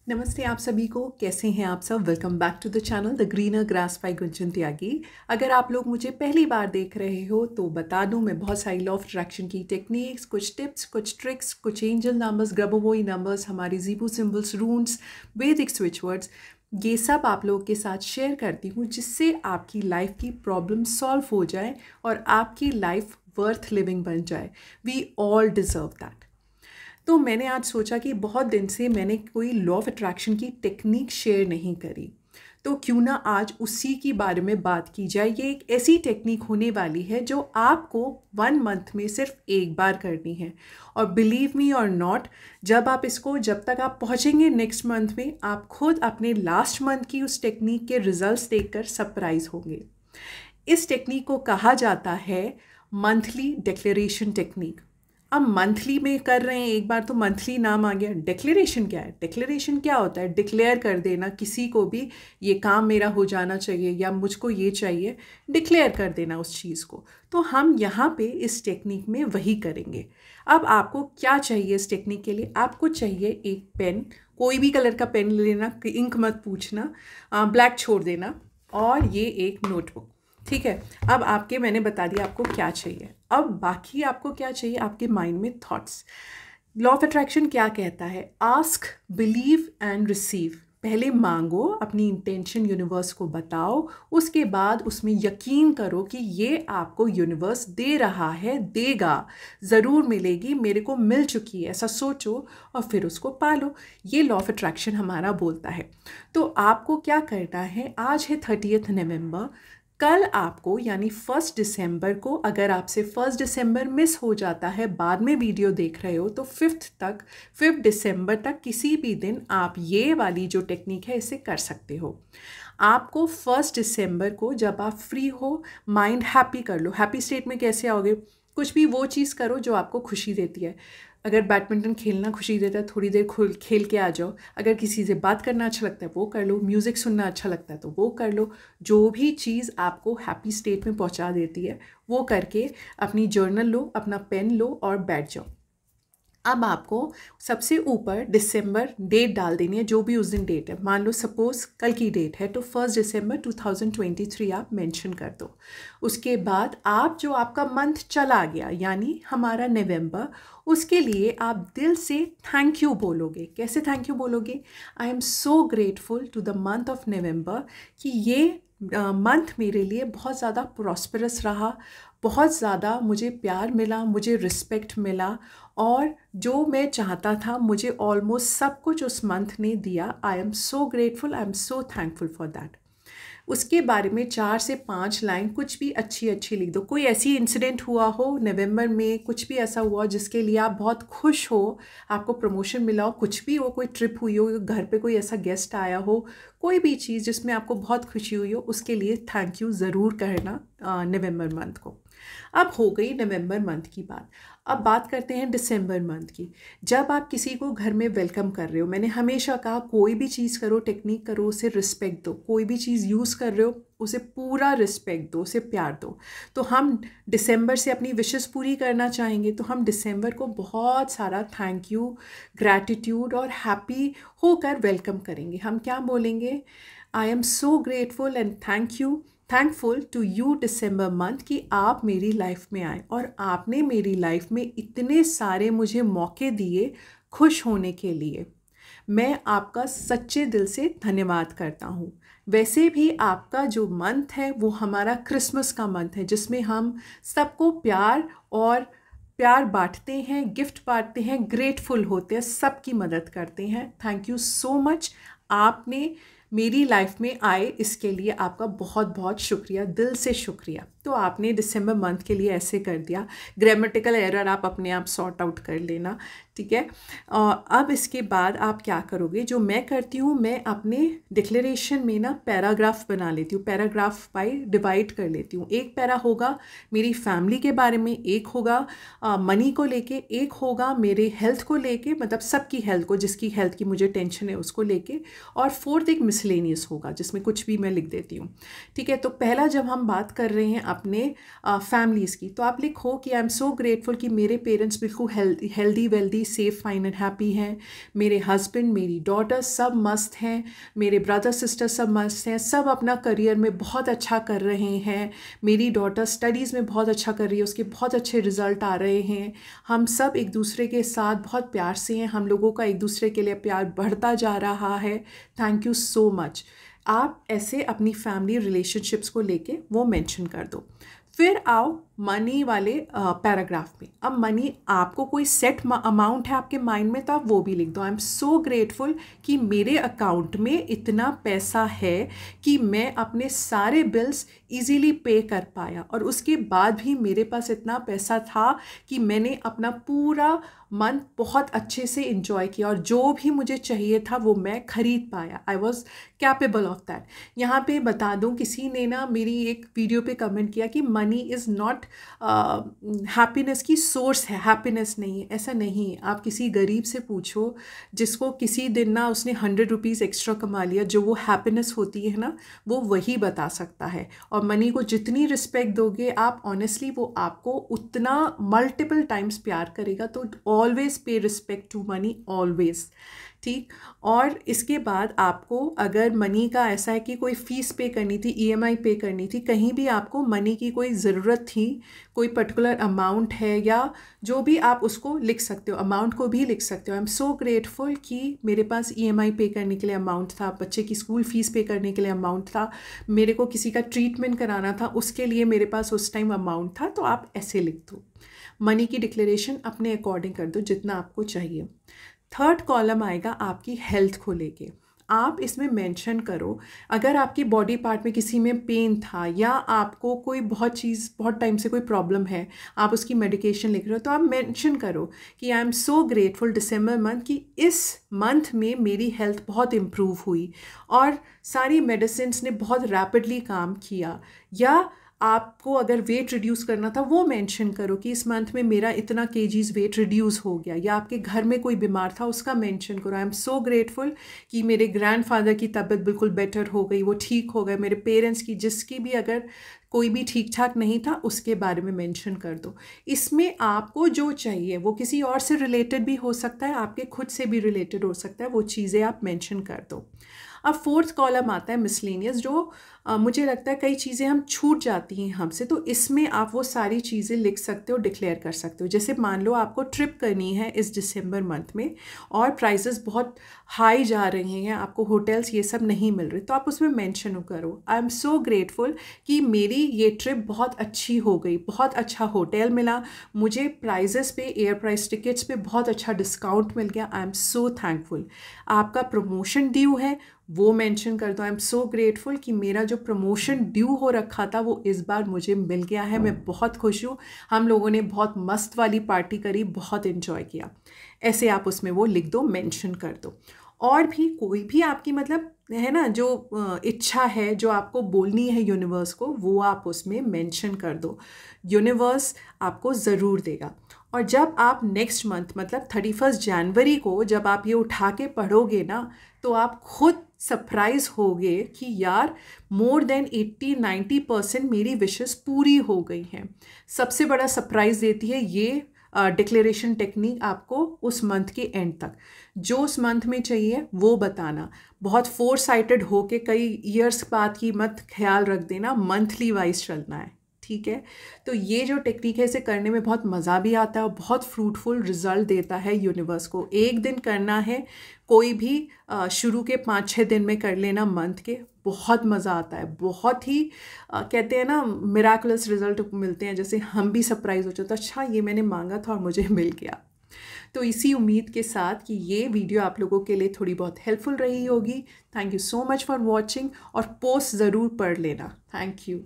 नमस्ते आप सभी को, कैसे हैं आप सब। Welcome back to the channel the greener grass by Gunjan Tyagi. अगर आप लोग मुझे पहली बार देख रहे हो तो बता दूं, मैं बहुत सारी लॉ ऑफ अट्रैक्शन की टेक्निक्स, कुछ टिप्स, कुछ ट्रिक्स, कुछ एंजल नंबर्स, ग्रबोवोई नंबर्स, हमारी जीबू सिंबल्स, रून्स, वैदिक स्विच वर्ड्स, ये सब आप लोगों के साथ शेयर करती हूँ जिससे आपकी लाइफ की प्रॉब्लम सॉल्व हो जाए और आपकी लाइफ वर्थ लिविंग बन जाए। We all deserve that. तो मैंने आज सोचा कि बहुत दिन से मैंने कोई लॉ ऑफ अट्रैक्शन की टेक्निक शेयर नहीं करी, तो क्यों ना आज उसी के बारे में बात की जाए। ये एक ऐसी टेक्निक होने वाली है जो आपको 1 मंथ में सिर्फ एक बार करनी है, और बिलीव मी और नॉट, जब तक आप पहुंचेंगे नेक्स्ट मंथ में, आप खुद अपने लास्ट मंथ की उस टेक्निक के रिजल्ट्स देखकर सरप्राइज होंगे। इस टेक्निक को कहा जाता है मंथली डिक्लेरेशन टेक्निक। अब मंथली में कर रहे हैं, एक बार तो मंथली नाम आ गया। डिक्लेरेशन क्या है? डिक्लेरेशन क्या होता है? डिक्लेयर कर देना किसी को भी, ये काम मेरा हो जाना चाहिए या मुझको ये चाहिए, डिक्लेयर कर देना उस चीज़ को। तो हम यहाँ पे इस टेक्निक में वही करेंगे। अब आपको क्या चाहिए इस टेक्निक के लिए? आपको चाहिए एक पेन, कोई भी कलर का पेन लेना, इंक मत पूछना, ब्लैक छोड़ देना, और ये एक नोटबुक। ठीक है, अब मैंने बता दिया आपको क्या चाहिए। अब बाकी आपको क्या चाहिए? आपके माइंड में थॉट्स। लॉ ऑफ अट्रैक्शन क्या कहता है? Ask, believe and receive. पहले मांगो, अपनी इंटेंशन यूनिवर्स को बताओ, उसके बाद उसमें यकीन करो कि ये आपको यूनिवर्स दे रहा है, देगा, ज़रूर मिलेगी, मेरे को मिल चुकी है, ऐसा सोचो और फिर उसको पालो। ये लॉ ऑफ अट्रैक्शन हमारा बोलता है। तो आपको क्या करना है? आज है 30 नवंबर। कल आपको यानी 1 दिसंबर को, अगर आपसे 1 दिसंबर मिस हो जाता है, बाद में वीडियो देख रहे हो, तो 5 दिसंबर तक किसी भी दिन आप ये वाली जो टेक्निक है इसे कर सकते हो। आपको 1 दिसंबर को जब आप फ्री हो, माइंड हैप्पी कर लो। हैप्पी स्टेट में कैसे आओगे? कुछ भी वो चीज़ करो जो आपको खुशी देती है। अगर बैडमिंटन खेलना खुशी देता है, थोड़ी देर खेल के आ जाओ। अगर किसी से बात करना अच्छा लगता है, वो कर लो। म्यूज़िक सुनना अच्छा लगता है तो वो कर लो। जो भी चीज़ आपको हैप्पी स्टेट में पहुंचा देती है वो करके अपनी जर्नल लो, अपना पेन लो और बैठ जाओ। अब आपको सबसे ऊपर दिसंबर डेट डाल देनी है, जो भी उस दिन डेट है। मान लो सपोज़ कल की डेट है, तो 1 दिसंबर 2023 आप मेंशन कर दो। उसके बाद आप जो आपका मंथ चला गया यानी हमारा नवंबर, उसके लिए आप दिल से थैंक यू बोलोगे। कैसे थैंक यू बोलोगे? I am so grateful to the month of November कि ये मंथ मेरे लिए बहुत ज़्यादा प्रॉस्परस रहा, बहुत ज़्यादा मुझे प्यार मिला, मुझे रिस्पेक्ट मिला, और जो मैं चाहता था मुझे ऑलमोस्ट सब कुछ उस मंथ ने दिया। आई am so grateful, I am so thankful for that. उसके बारे में 4 से 5 लाइन कुछ भी अच्छी अच्छी लिख दो। कोई ऐसी इंसिडेंट हुआ हो नवंबर में, कुछ भी ऐसा हुआ जिसके लिए आप बहुत खुश हो, आपको प्रमोशन मिला हो, कुछ भी हो, कोई ट्रिप हुई हो, घर पे कोई ऐसा गेस्ट आया हो, कोई भी चीज़ जिसमें आपको बहुत खुशी हुई हो, उसके लिए थैंक यू ज़रूर कहना नवंबर मंथ को। अब हो गई नवंबर मंथ की बात। अब बात करते हैं दिसंबर मंथ की। जब आप किसी को घर में वेलकम कर रहे हो, मैंने हमेशा कहा कोई भी चीज़ करो, टेक्निक करो, उसे रिस्पेक्ट दो। कोई भी चीज़ यूज़ कर रहे हो उसे पूरा रिस्पेक्ट दो, उसे प्यार दो। तो हम दिसंबर से अपनी विशेस पूरी करना चाहेंगे, तो हम दिसंबर को बहुत सारा थैंक यू, ग्रैटिट्यूड और हैप्पी होकर वेलकम करेंगे। हम क्या बोलेंगे? I am so grateful and thankful to you December month कि आप मेरी लाइफ में आए और आपने मेरी लाइफ में इतने सारे मुझे मौके दिए खुश होने के लिए। मैं आपका सच्चे दिल से धन्यवाद करता हूँ। वैसे भी आपका जो मंथ है वो हमारा क्रिसमस का मंथ है, जिसमें हम सबको प्यार बांटते हैं, गिफ्ट बांटते हैं, ग्रेटफुल होते हैं, सबकी मदद करते हैं। Thank you so much. आपने मेरी लाइफ में आए, इसके लिए आपका बहुत बहुत शुक्रिया, दिल से शुक्रिया। तो आपने दिसंबर मंथ के लिए ऐसे कर दिया। ग्रामेटिकल एरर आप अपने आप सॉर्ट आउट कर लेना, ठीक है। अब इसके बाद आप क्या करोगे? जो मैं करती हूँ, मैं अपने डिक्लेरेशन में ना पैराग्राफ बना लेती हूँ, पैराग्राफ बाय डिवाइड कर लेती हूँ। एक पैरा होगा मेरी फैमिली के बारे में, एक होगा मनी को लेके, एक होगा मेरे हेल्थ को लेके, मतलब सबकी हेल्थ को, जिसकी हेल्थ की मुझे टेंशन है उसको लेके, और फोर्थ एक मिसलेनियस होगा जिसमें कुछ भी मैं लिख देती हूँ, ठीक है। तो पहला जब हम बात कर रहे हैं अपने फैमिलीज़ की, तो आप लिखो कि आई एम सो ग्रेटफुल कि मेरे पेरेंट्स बिल्कुल healthy wealthy safe fine and happy हैं, मेरे हस्बैंड मेरी डॉटर सब मस्त हैं, मेरे ब्रदर सिस्टर सब मस्त हैं, सब अपना करियर में बहुत अच्छा कर रहे हैं, मेरी डॉटर स्टडीज़ में बहुत अच्छा कर रही है, उसके बहुत अच्छे रिजल्ट आ रहे हैं, हम सब एक दूसरे के साथ बहुत प्यार से हैं, हम लोगों का एक दूसरे के लिए प्यार बढ़ता जा रहा है, थैंक यू सो मच। आप ऐसे अपनी फैमिली रिलेशनशिप्स को लेके वो मेंशन कर दो। फिर आओ मनी वाले पैराग्राफ में। अब मनी आपको कोई सेट अमाउंट है आपके माइंड में तो आप वो भी लिख दो। आई एम सो ग्रेटफुल कि मेरे अकाउंट में इतना पैसा है कि मैं अपने सारे बिल्स इजीली पे कर पाया, और उसके बाद भी मेरे पास इतना पैसा था कि मैंने अपना पूरा मंथ बहुत अच्छे से इंजॉय किया, और जो भी मुझे चाहिए था वो मैं खरीद पाया। I was capable of that. यहाँ पे बता दूँ, किसी ने ना मेरी एक वीडियो पे कमेंट किया कि मनी इज़ नॉट हैप्पीनेस की सोर्स है, हैप्पीनेस नहीं है। ऐसा नहीं है। आप किसी गरीब से पूछो जिसको किसी दिन ना उसने 100 रुपीज़ एक्स्ट्रा कमा लिया, जो वो हैप्पीनेस होती है ना, वो वही बता सकता है। और मनी को जितनी रिस्पेक्ट दोगे आप, ऑनेस्टली वो आपको उतना मल्टीपल टाइम्स प्यार करेगा। तो ऑलवेज पे रिस्पेक्ट टू मनी, ऑलवेज, ठीक। और इसके बाद आपको अगर मनी का ऐसा है कि कोई फ़ीस पे करनी थी, ईएमआई पे करनी थी, कहीं भी आपको मनी की कोई ज़रूरत थी, कोई पर्टिकुलर अमाउंट है या जो भी, आप उसको लिख सकते हो, अमाउंट को भी लिख सकते हो। आई एम सो ग्रेटफुल कि मेरे पास ईएमआई पे करने के लिए अमाउंट था, बच्चे की स्कूल फ़ीस पे करने के लिए अमाउंट था, मेरे को किसी का ट्रीटमेंट कराना था, उसके लिए मेरे पास उस टाइम अमाउंट था। तो आप ऐसे लिख दो। मनी की डिक्लेरेशन अपने अकॉर्डिंग कर दो जितना आपको चाहिए। थर्ड कॉलम आएगा आपकी हेल्थ को लेके। आप इसमें मेंशन करो, अगर आपकी बॉडी पार्ट में किसी में पेन था या आपको कोई बहुत टाइम से कोई प्रॉब्लम है, आप उसकी मेडिकेशन लिख रहे हो, तो आप मेंशन करो कि आई am so grateful December month कि इस मंथ में मेरी हेल्थ बहुत इम्प्रूव हुई और सारी मेडिसिन्स ने बहुत रैपिडली काम किया। या आपको अगर वेट रिड्यूस करना था, वो मेंशन करो कि इस मंथ में मेरा इतना केजीज वेट रिड्यूस हो गया। या आपके घर में कोई बीमार था, उसका मेंशन करो, आई एम सो ग्रेटफुल कि मेरे ग्रैंडफादर की तबीयत बिल्कुल बेटर हो गई, वो ठीक हो गए। मेरे पेरेंट्स की, जिसकी भी अगर कोई भी ठीक ठाक नहीं था, उसके बारे में मेंशन कर दो। इसमें आपको जो चाहिए, वो किसी और से रिलेटेड भी हो सकता है, आपके खुद से भी रिलेटेड हो सकता है, वो चीज़ें आप मेंशन कर दो। अब फोर्थ कॉलम आता है मिसलेनियस, जो मुझे लगता है कई चीज़ें हम छूट जाती हैं हमसे, तो इसमें आप वो सारी चीज़ें लिख सकते हो, डिक्लेयर कर सकते हो। जैसे मान लो आपको ट्रिप करनी है इस दिसंबर मंथ में और प्राइसेस बहुत हाई जा रहे हैं, आपको होटल्स ये सब नहीं मिल रहे, तो आप उसमें मेंशन करो, आई एम सो ग्रेटफुल कि मेरी ये ट्रिप बहुत अच्छी हो गई, बहुत अच्छा होटल मिला, मुझे प्राइजेस पे, एयर प्राइस टिकट्स पे बहुत अच्छा डिस्काउंट मिल गया, आई एम सो थैंकफुल। आपका प्रमोशन ड्यू है, वो मेंशन कर दो, आई एम सो ग्रेटफुल कि मेरा जो प्रमोशन ड्यू हो रखा था वो इस बार मुझे मिल गया है, मैं बहुत खुश हूँ, हम लोगों ने बहुत मस्त वाली पार्टी करी, बहुत इन्जॉय किया। ऐसे आप उसमें वो लिख दो, मेंशन कर दो। और भी कोई भी आपकी मतलब है ना, जो इच्छा है, जो आपको बोलनी है यूनिवर्स को, वो आप उसमें मेंशन कर दो, यूनिवर्स आपको ज़रूर देगा। और जब आप नेक्स्ट मंथ मतलब 31 जनवरी को जब आप ये उठा के पढ़ोगे ना, तो आप खुद सरप्राइज होगे कि यार मोर देन 80-90% मेरी विशेस पूरी हो गई हैं। सबसे बड़ा सरप्राइज देती है ये डिक्लेरेशन टेक्निक आपको उस मंथ के एंड तक। जो उस मंथ में चाहिए वो बताना, बहुत फोर साइटेड हो के कई ईयर्स बाद की मत ख्याल रख देना, मंथली वाइज चलना है, ठीक है। तो ये जो टेक्निक है, इसे करने में बहुत मज़ा भी आता है और बहुत फ्रूटफुल रिजल्ट देता है यूनिवर्स को। एक दिन करना है, कोई भी शुरू के 5-6 दिन में कर लेना मंथ के, बहुत मज़ा आता है, बहुत ही कहते हैं ना मिराकुलस रिजल्ट मिलते हैं, जैसे हम भी सरप्राइज हो जाते, अच्छा ये मैंने मांगा था और मुझे मिल गया। तो इसी उम्मीद के साथ कि ये वीडियो आप लोगों के लिए थोड़ी बहुत हेल्पफुल रही होगी। Thank you so much for watching, और पोस्ट ज़रूर पढ़ लेना। Thank you.